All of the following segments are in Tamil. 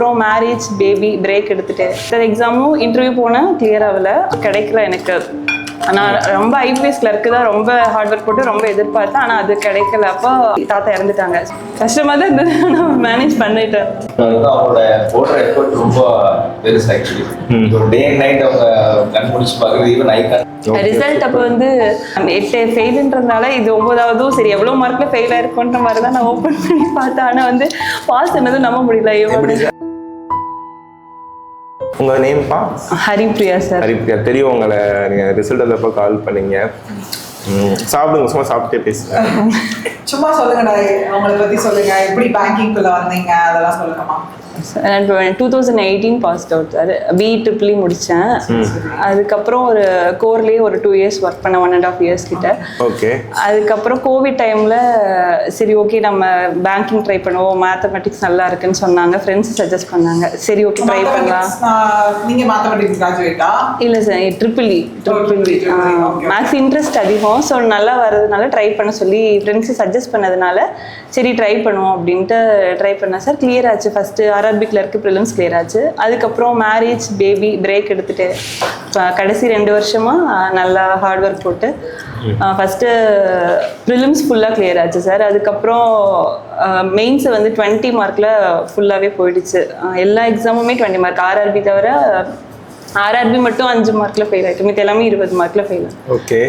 அதுக்கப்புறம் மேரேஜ் பேபி பிரேக் எடுத்துட்டு எக்ஸாமும் இன்டர்வியூ போனேன், கிளியர் ஆகலை, கிடைக்கல எனக்கு. ஆனால் ரொம்ப ஐபிஎஸ் கிளர்க்கு தான் ரொம்ப ஹார்ட் ஒர்க் போட்டு ரொம்ப எதிர்பார்த்தேன், ஆனால் அது கிடைக்கல. அப்போ தாத்தா இறந்துட்டாங்க. கஷ்டமாக தான் இருந்தது, ஆனால் மேனேஜ் பண்ணிட்டேன். அவங்களோட போடுற எஃபர்ட் ரொம்ப பெருசு ஆக்சுவலி. ஒரு டே அண்ட் நைட் அவங்க கண்டுபிடிச்சு பார்க்குறது ஈவன் ஐகான். ரிசல்ட் அப்போ வந்து 8 ஃபெயிலுன்றதுனால இது 9ஆவதும் சரி எவ்வளோ மார்க்ல ஃபெயில் ஆயிருக்குன்ற மாதிரி தான் நான் ஓப்பன் பண்ணி பார்த்தேன். ஆனால் வந்து பாஸ் பண்ணதும் நம்ப முடியல. உங்க நேம்ப்பா? ஹரிப்ரியா சார். ஹரிப்ரியா தெரியும் உங்களை, நீங்க ரிசல்ட் வந்தப்போ கால் பண்ணீங்க. சாப்பிடுங்க, சும்மா சாப்பிட்டே பேசுங்க. சும்மா சொல்லுங்கடா, அவங்களை பத்தி சொல்லுங்க, எப்படி பேங்கிங்குள்ள வந்தீங்க அதெல்லாம் சொல்லுங்கம்மா. 2018 பாஸ்ட் அவுட் சார். BEEE முடித்தேன். அதுக்கப்புறம் ஒரு கோர்லேயே ஒரு 2 இயர்ஸ் ஒர்க் பண்ண 1.5 இயர்ஸ் கிட்ட. ஓகே. அதுக்கப்புறம் கோவிட் டைமில் சரி ஓகே நம்ம பேங்கிங் ட்ரை பண்ணுவோம், மேத்தமெட்டிக்ஸ் நல்லா இருக்குன்னு சொன்னாங்க, ஃப்ரெண்ட்ஸ் சஜஸ்ட் பண்ணாங்க. சரி ஓகே ட்ரை பண்ணலாம். நீங்கள் மேத்தமெட்டிக்ஸ் கிராஜுவேட்டா? இல்லை சார், ட்ரிபிள் மேக்ஸ் இன்ட்ரெஸ்ட் அதிகம். ஸோ நல்லா வர்றதுனால ட்ரை பண்ண சொல்லி ஃப்ரெண்ட்ஸு சஜஸ்ட் பண்ணதுனால சரி ட்ரை பண்ணுவோம் அப்படின்ட்டு ட்ரை பண்ணேன் சார். கிளியர் ஆச்சு. First RRB clerk prelims clear ஆச்சு. அதுக்கப்புறம் மேரேஜ் பேபி பிரேக் எடுத்துட்டு கடைசி 2 வருஷமாக நல்லா ஹார்ட் ஒர்க் போட்டு ஃபஸ்ட்டு ப்ரிலிம்ஸ் ஃபுல்லாக கிளியர் ஆச்சு சார். அதுக்கப்புறம் மெயின்ஸ் வந்து 20 மார்க்கில் ஃபுல்லாகவே போயிடுச்சு. எல்லா எக்ஸாமுமே 20 மார்க். RRB தவிர RRB மட்டும் 5 மார்க்கில் ஃபெயில் ஆகிட்டு, மித்த எல்லாமே 20 மார்க்கில் ஃபெயில். ஓகே.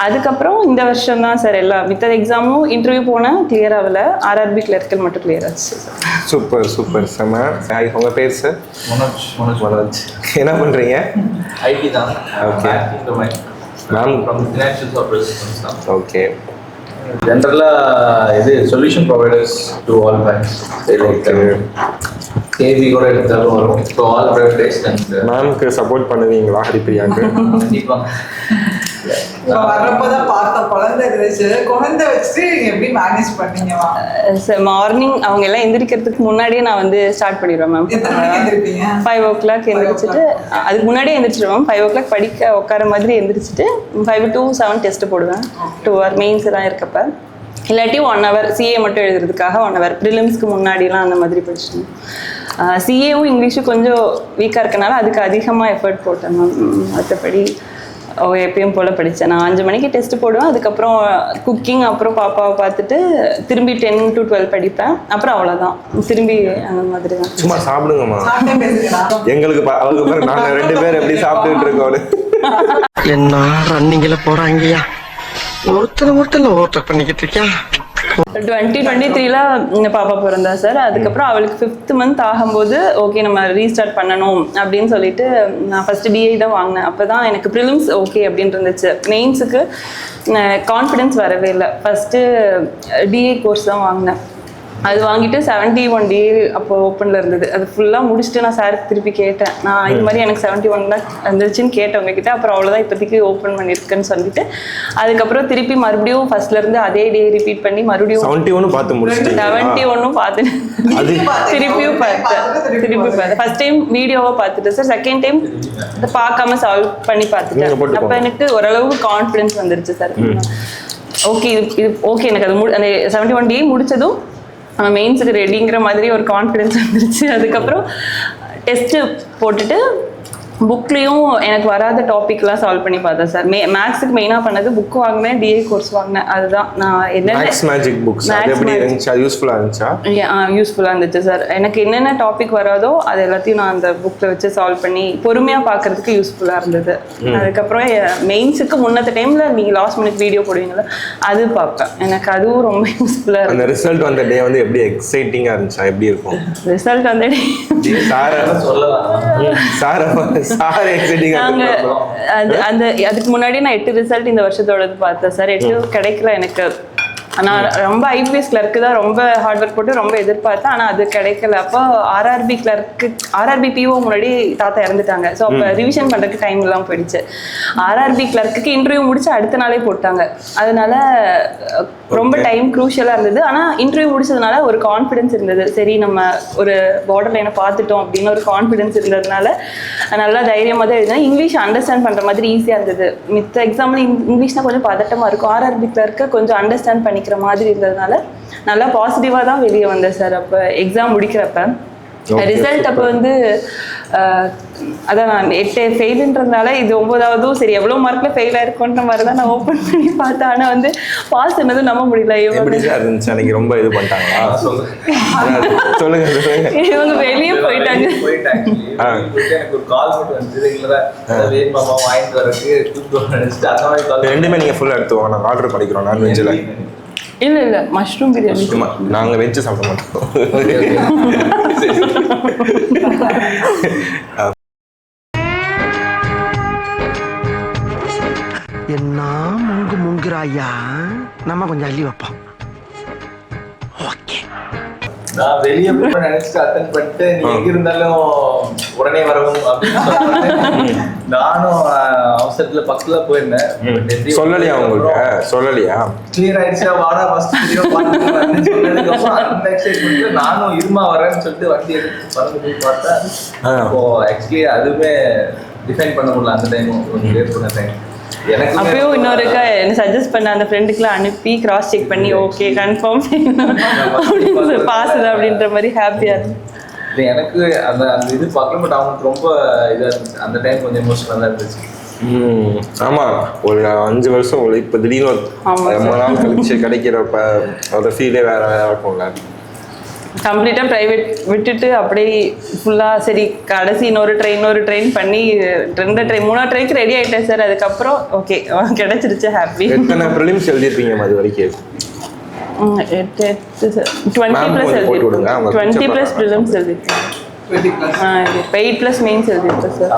அதுக்கப்புறம் இந்த வருஷம் தான் சார் எல்லா மித்த எக்ஸாமும் இன்டர்வியூ போனேன், கிளியர் ஆகலை. RRB கிளர்க்கல் மட்டும் கிளியர் ஆச்சு. சூப்பர் சூப்பர் செம. உங்கள் பேர் சார்? மனோஜ். என்ன பண்ணுறீங்க? ஐடி தான். Okay. Ma'am from financial services தான். ஓகே. ஜென்ரலாக இது solution providers to all banks. கேவி கூட எடுத்தாலும் வரும். ஸோ ஆல் ப்ரைவேடைஸ்ட் அண்ட் மேம்க்கு சப்போர்ட் பண்ணுவீங்களா ஹரிப்ரியாவுக்கு? கண்டிப்பாக. வரப்போதான் பார்த்தோம், குழந்தை இருந்துச்சு. குழந்தை வச்சுட்டு எப்படி மேனேஜ் பண்ணீங்கம்மா? சார் மார்னிங் அவங்க எல்லாம் எந்திரிக்கிறதுக்கு முன்னாடியே நான் வந்து ஸ்டார்ட் பண்ணிடுவேன் மேம். 5 o'clock எந்திரிச்சிட்டு, அதுக்கு முன்னாடியே எந்திரிச்சிடுவேன். 5 o'clock படிக்க உட்கார மாதிரி எந்திரிச்சிட்டு 5 to 7 டெஸ்ட் போடுவேன். 2 hour மெயின்ஸ் எல்லாம் இருக்கப்ப. இல்லாட்டி 1 hour CA மட்டும் எழுதுறதுக்காக 1 hour. ப்ரிலிம்ஸ்க்கு முன்னாடிலாம் அந்த மாதிரி படிச்சிட்டேன். CAவும் இங்கிலீஷும் கொஞ்சம் வீக்காக இருக்கனால அதுக்கு அதிகமாக எஃபர்ட் போட்டேன் மேம். மற்றபடி எப்பயும் போல் படித்தேன். நான் 5 மணிக்கு டெஸ்ட் போடுவேன். அதுக்கப்புறம் குக்கிங், அப்புறம் பாப்பாவை பார்த்துட்டு திரும்பி 10 to 12 படிப்பேன். அப்புறம் அவ்வளோதான், திரும்பி அந்த மாதிரி தான். சும்மா சாப்பிடுங்கம்மா. எங்களுக்கு அவங்க நாங்கள் 2 பேர் எப்படி சாப்பிட்டுட்டு இருக்கோம். என்ன ரன்னிங்ல போறாங்கய்யா, ஒருத்தர் ஓவர் பண்ணிக்கிட்டு இருக்கேன். 2023ல பாப்பா பிறந்தா சார். அதுக்கப்புறம் அவளுக்கு 5th month ஆகும்போது ஓகே நம்ம ரீஸ்டார்ட் பண்ணணும் அப்படின்னு சொல்லிட்டு நான் ஃபஸ்ட்டு DI தான் வாங்கினேன். அப்போ தான் எனக்கு ப்ரிலிம்ஸ் ஓகே அப்படின்னு இருந்துச்சு. மெயின்ஸுக்கு கான்ஃபிடென்ஸ் வரவே இல்லை. ஃபஸ்ட்டு DI கோர்ஸ் தான் வாங்கினேன். அது வாங்கிட்டு 71 DI அப்போ ஓப்பனில் இருந்தது. அது ஃபுல்லாக முடிச்சுட்டு நான் சாருக்கு திருப்பி கேட்டேன், நான் இது மாதிரி எனக்கு 71 தான் வந்துருச்சுன்னு கேட்டவங்க கிட்ட. அப்புறம் அவ்வளோதான் இப்போதைக்கு ஓப்பன் பண்ணியிருக்குன்னு சொல்லிட்டு அதுக்கப்புறம் திருப்பி மறுபடியும் ஃபர்ஸ்ட்லேருந்து அதே DI ரிப்பீட் பண்ணி மறுபடியும் 71 பார்த்து முடிச்சுட்டு 71 பார்த்துட்டு திருப்பியும் பார்த்தேன். ஃபர்ஸ்ட் டைம் வீடியோவை பார்த்துட்டு சார், செகண்ட் டைம் பார்க்காம சால்வ் பண்ணி பார்த்துட்டேன். அப்போ எனக்கு ஓரளவுக்கு கான்ஃபிடென்ஸ் வந்துருச்சு சார். ஓகே இது ஓகே எனக்கு அது அந்த 71 DI முடிச்சதும் மெயின்ஸுக்கு ரெடிங்கிற மாதிரி ஒரு கான்ஃபிடென்ஸ் வந்துருச்சு. அதுக்கப்புறம் டெஸ்ட்டு போட்டுட்டு புக்லேயும் எனக்கு வராத டாபிக்லாம் சால்வ் பண்ணி பார்த்தேன் சார். மேக்ஸுக்கு மெயினாக பண்ணது புக் வாங்கினேன், DI கோர்ஸ் வாங்கினேன். அதுதான் நான் மேஜிக் புக்ஸ் எப்படி இருந்துச்சு? யூஸ்ஃபுல்லாக இருந்துச்சா? யூஸ்ஃபுல்லாக இருந்துச்சு சார். எனக்கு என்னென்ன டாபிக் வராதோ அது எல்லாத்தையும் நான் அந்த புக்கில் வச்சு சால்வ் பண்ணி பொறுமையாக பார்க்கறதுக்கு யூஸ்ஃபுல்லாக இருந்தது. அதுக்கப்புறம் மெயின்ஸுக்கு முன்னத்த டைமில் நீங்கள் லாஸ்ட் மினிட் வீடியோ போடுவீங்களா, அது பார்ப்பேன். எனக்கு அதுவும் ரொம்ப யூஸ்ஃபுல்லாக இருக்கும். அந்த ரிசல்ட் வந்த டே வந்து எப்படி எக்ஸைட்டிங்காக இருந்துச்சா? எப்படி இருக்கும் ரிசல்ட் வந்த டே? அதுக்கு முன்னாடி நான் 8 ரிசல்ட் இந்த வருஷத்தோடது பார்த்தேன் சார். 8 கிடைக்கல எனக்கு. ஆனால் ரொம்ப ஐபிஎஸ் கிளர்க்கு தான் ரொம்ப ஹார்ட் ஒர்க் போட்டு ரொம்ப எதிர்பார்த்தேன், ஆனால் அது கிடைக்கல. அப்போ RRB PO முன்னாடி தாத்தா இறந்துட்டாங்க. ஸோ அப்போ ரிவிஷன் பண்ணுறதுக்கு டைம் எல்லாம் போயிடுச்சு. RRB கிளர்க்கு இன்டர்வியூ முடிச்சு அடுத்த நாளே போட்டாங்க. அதனால ரொம்ப டைம் க்ரூஷியலாக இருந்தது. ஆனால் இன்டர்வியூ முடிச்சதுனால ஒரு கான்ஃபிடென்ஸ் இருந்தது. சரி நம்ம ஒரு பார்டர் லைனை பார்த்துட்டோம் அப்படின்னு ஒரு கான்ஃபிடென்ஸ் இருந்ததுனால நல்லா தைரியமாக தான் எழுதினேன். இங்கிலீஷ் அண்டர்ஸ்டாண்ட் பண்ணுற மாதிரி ஈஸியாக இருந்தது. மித்த எக்ஸாம்பிள் இங்கிலீஷ்னால் கொஞ்சம் பதட்டமாக இருக்கும். RRB கிளர்க்கு கொஞ்சம் அண்டர்ஸ்டாண்ட் பண்ணிக்கிற மாதிரி இருந்ததுனால நல்லா பாசிட்டிவாக தான் வெளியே வந்தேன் சார். அப்போ எக்ஸாம் முடிக்கிறப்ப ரிசல்ட் அப்போ வந்து அதான் நான் 8 ஃபெயிலுன்றதுனால இது 9வதும் சரி எவ்வளோ மார்க்கில் ஃபெயில் ஆயிருக்குன்ற மாதிரி தான் நான் ஓப்பன் பண்ணி பார்த்தேன். ஆனால் வந்து பாஸ் என்னதும் நம்ப முடியல. எப்படி சார் இருந்துச்சு அன்னைக்கு? ரொம்ப இது பண்ணிட்டாங்களா? சொல்லுங்க. இவங்க வெளியே போயிட்டாங்க. எனக்கு ஒரு கால் மட்டும் வந்து மாமா வாங்கிட்டு வரக்கு நினைச்சிட்டு அந்த மாதிரி கால். ரெண்டுமே நீங்க ஃபுல்லா எடுத்துவாங்க. நாங்கள் ஆர்டர் பண்ணிக்கிறோம் நான்வெஜ்ல. இல்ல மஷ்ரூம் பிரியாணி. நாங்க வெஜ் சாப்பிட மாட்டோம். என்ன முங்குறாயா? நம்ம கொஞ்சம் அள்ளி வைப்போம். ஓகே. நான் வெளியே போய் நினைச்சிட்டு அட்டன் பண்ணிட்டு நீ எங்க இருந்தாலும் உடனே வரவும் அப்படின்னு நானும் அவசரத்துல பக்கத்துல போயிருந்தேன். சொல்லலையா உங்களுக்கு? சொல்லலையா? கிளியர் ஆயிடுச்சா வாடா ஃபர்ஸ்ட் அந்த எக்ஸைட்மெண்ட்ல நானும் இருமா வரேன்னு சொல்லிட்டு வண்டி எடுத்து பறந்து போய் பார்த்தேன். இப்போ ஆக்சுவலி அதுவுமே டிஃபைன் பண்ண முடியல அந்த டைம் கிளியர் பண்ண டைம். அப்பயும் இன்னொருக்கா என்ன சஜஸ்ட் பண்ண அந்த ஃப்ரெண்டுக்குலாம் அனுப்பி கிராஸ் செக் பண்ணி ஓகே கன்ஃபார்ம் பாஸ் அப்படின்ற மாதிரி ஹாப்பியா இருந்துச்சு. எனக்கு அந்த அந்த இது பார்க்கல. பட் அவங்களுக்கு ரொம்ப இதாக இருந்துச்சு அந்த டைம். கொஞ்சம் எமோஷனலாக இருந்துச்சு. ஆமா, ஒரு 5 வருஷம் இப்போ திடீர்னு ரொம்ப நாள் கழிச்சு கிடைக்கிறப்ப அந்த ஃபீலே வேற இருக்கும்ல. கம்ப்ளீட்டாக ப்ரைவேட் விட்டுட்டு அப்படியே ஃபுல்லாக சரி கடைசி இன்னொரு ட்ரெயின் பண்ணி 2 ட்ரெயின் 3 ட்ரெயினுக்கு ரெடி ஆகிட்டேன் சார். அதுக்கப்புறம் ஓகே கிடைச்சிருச்சு ஹாப்பி. எத்தனை ப்ரிலிம்ஸ் எழுதிருப்பீங்க அது வரைக்கும்? 20+ ப்ரிலிம்ஸ் எழுதிருக்கேன். 8+ மெயின்ஸ் எழுதிருக்கேன் சார்.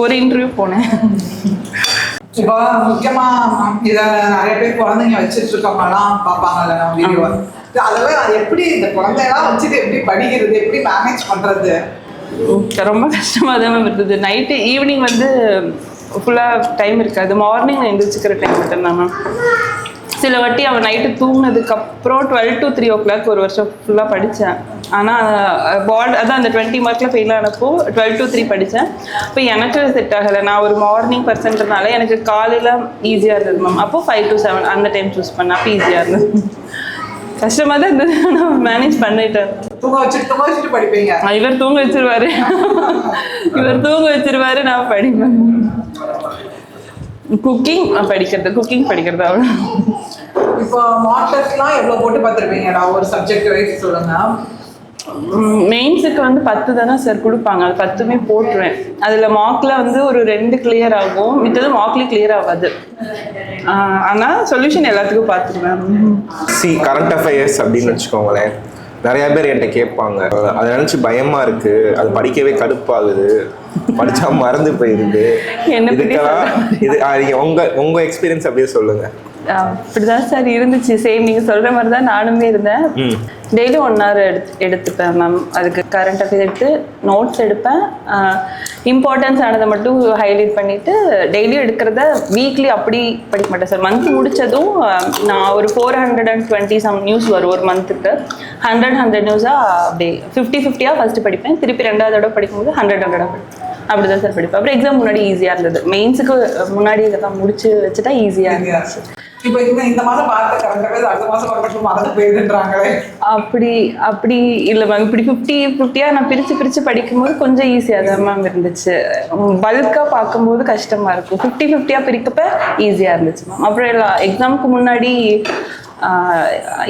ஒரு இன்டர்வியூ போனேன். இப்போ முக்கியமா இதை நிறைய பேர் குழந்தைங்க வச்சுட்டு இருக்கவங்கலாம் பார்ப்பாங்கல்ல நம்ம வீடியோ. அதெல்லாம் எப்படி இந்த குழந்தையெல்லாம் வச்சுட்டு எப்படி படிக்கிறது, எப்படி மேனேஜ் பண்றது? ரொம்ப கஷ்டமாக தான் இருந்தது. நைட்டு ஈவினிங் வந்து ஃபுல்லாக டைம் இருக்காது. மார்னிங் எழுந்திரிச்சிக்கிற டைம் மட்டும்தான் மேம். சில வாட்டி அவன் நைட்டு தூங்கினதுக்கப்புறம் 12 to 3 o'clock ஒரு வருஷம் ஃபுல்லாக படித்தேன். ஆனால் அதான் அந்த 20 மார்க்கில் ஃபெயில் ஆனப்போ 12 to 3 படித்தேன். இப்போ எனக்கு செட் ஆகலை. நான் ஒரு மார்னிங் பர்சன்றதுனால எனக்கு காலையில் ஈஸியாக இருந்தது மேம். அப்போ 5 to 7 அந்த டைம் சூஸ் பண்ணேன். அப்போ ஈஸியாக இருந்தது. கஷ்டமாக தான் இருந்தது. நான் மேனேஜ் பண்ணிட்டேன். தூங்க வச்சுட்டு படிப்பீங்க? இவர் தூங்க வச்சிருவாரு நான் படிப்பேன். குக்கிங் படிக்கிறது அவ்வளோ. இப்போ மார்க் டெஸ்ட்லாம் எவ்வளோ போட்டு பார்த்துருப்பீங்கடா ஒரு சப்ஜெக்ட் வைஸ் சொல்லுங்க. மெயின்ஸுக்கு வந்து 10 தானே சார் கொடுப்பாங்க. அது 10மே போட்டுருவேன். அதில் மார்க்கில் வந்து ஒரு 2 கிளியர் ஆகும், மித்தது மார்க்லேயும் கிளியர் ஆகாது. ஆனால் சொல்யூஷன் எல்லாத்துக்கும் பார்த்துருவேன். கரண்ட் அஃபேர்ஸ் அப்படின்னு வச்சுக்கோங்களேன். நிறைய பேர் என்கிட்ட கேட்பாங்க, அதை நினச்சி பயமா இருக்கு, அது படிக்கவே கடுப்பாகுது, படிச்சா மறந்து போயிருது. இதுக்கெல்லாம் உங்க எக்ஸ்பீரியன்ஸ் அப்படியே சொல்லுங்க. அப்படிதான் சார் இருந்துச்சு. சேம் நீங்க சொல்ற மாதிரி தான் நானுமே இருந்தேன். டெய்லி 1 hour எடுத்துப்பேன் மேம். அதுக்கு கரண்ட் அஃபேர்ஸ் எடுத்து நோட்ஸ் எடுப்பேன். இம்பார்ட்டன்ஸ் ஆனதை மட்டும் ஹைலைட் பண்ணிட்டு டெய்லியும் எடுக்கிறத வீக்லி அப்படி படிக்க மாட்டேன் சார். மந்த் முடிச்சதும் நான் ஒரு 420 சம் நியூஸ் வரும் ஒரு மந்த்துக்கு. 100 நியூஸாக அப்படி 50-50 ஃபர்ஸ்ட் படிப்பேன். திருப்பி 2வது தடவை படிக்கும்போது 100 படிப்பேன். அப்படிதான் சார் படிப்பேன். அப்புறம் எக்ஸாம் முன்னாடி ஈஸியாக இருந்தது. மெயின்ஸுக்கு முன்னாடி இதெல்லாம் முடிச்சு வச்சுட்டா ஈஸியாக இருந்துச்சு. இப்போ இந்த மாதம் பார்த்த கரண்ட் அஃபேர்ஸ் அடுத்த மாதம் வரப்பட்டு மறந்து போயிருதுன்றாங்களே. அப்படி இல்லை மேம். இப்படி 50-50 நான் பிரித்து படிக்கும்போது கொஞ்சம் ஈஸியாக தான் மேம் இருந்துச்சு. பல்காக பார்க்கும்போது கஷ்டமாக இருக்கும். 50-50 பிரிக்கப்ப ஈஸியாக இருந்துச்சு மேம். அப்புறம் எக்ஸாமுக்கு முன்னாடி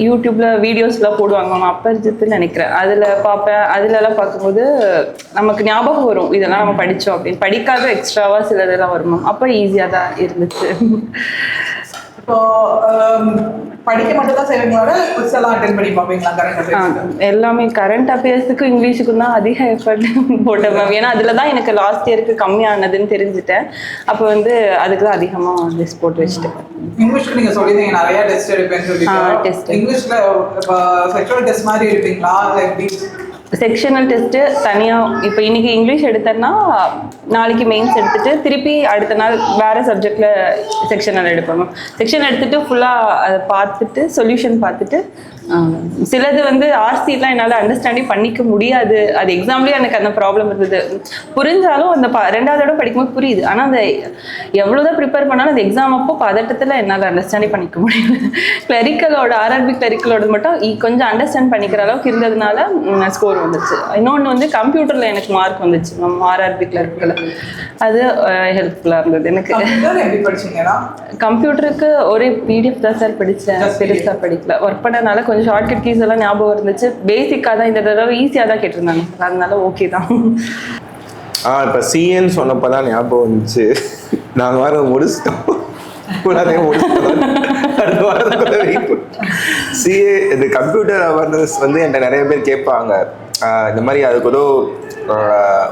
யூடியூப்ல வீடியோஸ்லாம் போடுவாங்க மேம். அப்பரிஜித்துன்னு நினைக்கிறேன். அதில் பார்ப்பேன். அதுலலாம் பார்க்கும்போது நமக்கு ஞாபகம் வரும் இதெல்லாம் நம்ம படித்தோம் அப்படின்னு. படிக்காத எக்ஸ்ட்ராவாக சில இதெல்லாம் வரும் மேம். அப்போ ஈஸியாக தான் இருந்துச்சு. இப்போ படிக்க மட்டும் தான் செய்வீங்களோட குவிஸ் எல்லாம் அட்டெண்ட் பண்ணி பார்ப்பீங்களா? கரண்ட் அஃபேர்ஸ் எல்லாமே கரண்ட் அஃபேர்ஸுக்கும் இங்கிலீஷுக்கும் தான் அதிக எஃபர்ட் போட்டேன் மேம். ஏன்னா அதில் தான் எனக்கு லாஸ்ட் இயருக்கு கம்மியானதுன்னு தெரிஞ்சுட்டேன். அப்போ வந்து அதுக்கு தான் அதிகமாக லிஸ்ட் போட்டு வச்சுட்டேன். இங்கிலீஷ்க்கு நீங்கள் சொல்லியிருந்தீங்க நிறைய டெஸ்ட் எடுப்பேன்னு சொல்லிட்டு. இங்கிலீஷில் செக்ஷுவல் டெஸ்ட் மாதிரி எடுப்பீங்களா இல்லை எப்படி? செக்ஷனல் டெஸ்ட்டு தனியாக. இப்போ இன்னைக்கு இங்கிலீஷ் எடுத்தேன்னா நாளைக்கு மெயின்ஸ் எடுத்துட்டு திருப்பி அடுத்த நாள் வேறு சப்ஜெக்டில் செக்ஷனல் எடுப்பேன். செக்ஷன் எடுத்துட்டு ஃபுல்லாக அதை பார்த்துட்டு சொல்யூஷன் பார்த்துட்டு சிலது வந்து ஆர்சிலாம் என்னால் அண்டர்ஸ்டாண்டே பண்ணிக்க முடியாது. அது எக்ஸாம்லேயே எனக்கு அந்த ப்ராப்ளம் இருந்தது. புரிஞ்சாலும் அந்த ரெண்டாவது தடவை படிக்கும்போது புரியுது. ஆனால் அந்த எவ்வளோதான் ப்ரிப்பேர் பண்ணாலும் அந்த எக்ஸாம் அப்போ பதட்டத்தில் என்னால் அண்டர்ஸ்டாண்டே பண்ணிக்க முடியல. கிளரிக்கலோட ஆர்ஆர்பி கிளரிக்கலோட மட்டும் கொஞ்சம் அண்டர்ஸ்டாண்ட் பண்ணிக்கிற அளவுக்கு இருந்ததுனால ஸ்கோர் வந்துச்சு. இன்னொன்று வந்து கம்ப்யூட்டரில் எனக்கு மார்க் வந்துச்சு ஆர்ஆர்பி கிளரிக்கல். அது ஹெல்ப்ஃபுல்லாக இருந்தது எனக்கு. எப்படி படிச்சீங்கன்னா கம்ப்யூட்டருக்கு ஒரே பிடிஎஃப் தான் சார் படித்தேன், பெருசாக படிக்கல. ஒர்க் பண்ணனால கொஞ்சம் ஷார்ட்கட் கீஸ் எல்லாம் ஞாபகம் இருந்துச்சு. பேசிக்காக தான் இந்த தடவை ஈஸியாக தான் கேட்டிருந்தாங்க, அதனால ஓகே தான். இப்போ சிஏன்னு சொன்னப்போ தான் ஞாபகம் வந்துச்சு. நாங்கள் வேறு முடிச்சிட்டோம், அடுத்த வாரத்துக்குள்ள சிஏ இது கம்ப்யூட்டர் அவேர்னஸ் வந்து என்கிட்ட நிறைய பேர் கேட்பாங்க. இந்த மாதிரி அதுக்கு ஏதோ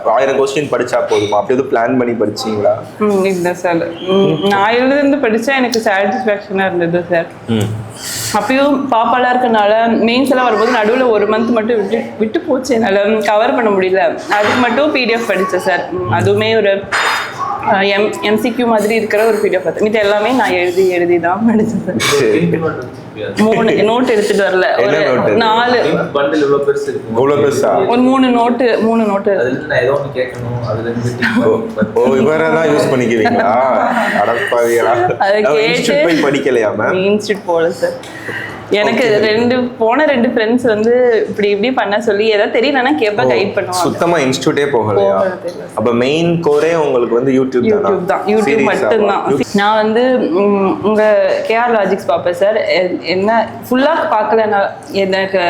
1000 கொஸ்டின் படிச்சா போதுமா, அப்படி எதுவும் பிளான் பண்ணி படிச்சீங்களா? இல்லை சார், நான் எழுதுந்து படித்தா எனக்கு சாட்டிஸ்ஃபேக்ஷனாக இருந்தது சார். அப்பயும் பாப்பாலாம் இருக்கனால மெயின்ஸ் எல்லாம் வரும்போது நடுவில் 1 மந்த் மட்டும் விட்டு போச்சு, என்னால் கவர் பண்ண முடியல. அதுக்கு மட்டும் பிடிஎஃப் படித்தேன் சார். அதுவுமே ஒரு எம்சிக்யூ மாதிரி இருக்கிற ஒரு பிடிஎஃப் பார்த்து மீது எல்லாமே நான் எழுதி தான் படித்தேன் சார். 3 நோட் எடுத்துட்டு வரல, ஒரு 4 பண்டில் இவ்வளவு பெருசு இருக்கு. இவ்வளவு பெருசா? ஒரு 3 நோட்டு அதுல நான் ஏதோ ஒன்று கேட்கணும், அதுல இருந்து இவரெல்லாம் யூஸ் பண்ணிக்கிறீங்களா? அடப்பாவிகளா, இன்ஸ்டிட்யூட் போய் படிக்கலையா மேம்? இன்ஸ்டிட்யூட் போகல சார். எனக்கு 2 ஃப்ரெண்ட்ஸ் வந்து இப்படி பண்ண சொல்லி ஏதாவது தெரியலன்னா கேட்பா கைட் பண்ணுவாங்க. சுத்தமா இன்ஸ்டிட்யூட்டே போகலையா? அப்ப மெயின் கோரே உங்களுக்கு வந்து யூடியூப் தான். யூடியூப் மட்டும்தான். நான் வந்து உங்க கேஆர் லாஜிக்ஸ் பார்ப்பேன் சார். என்ன ஃபுல்லா பார்க்கல, நான் எனக்கு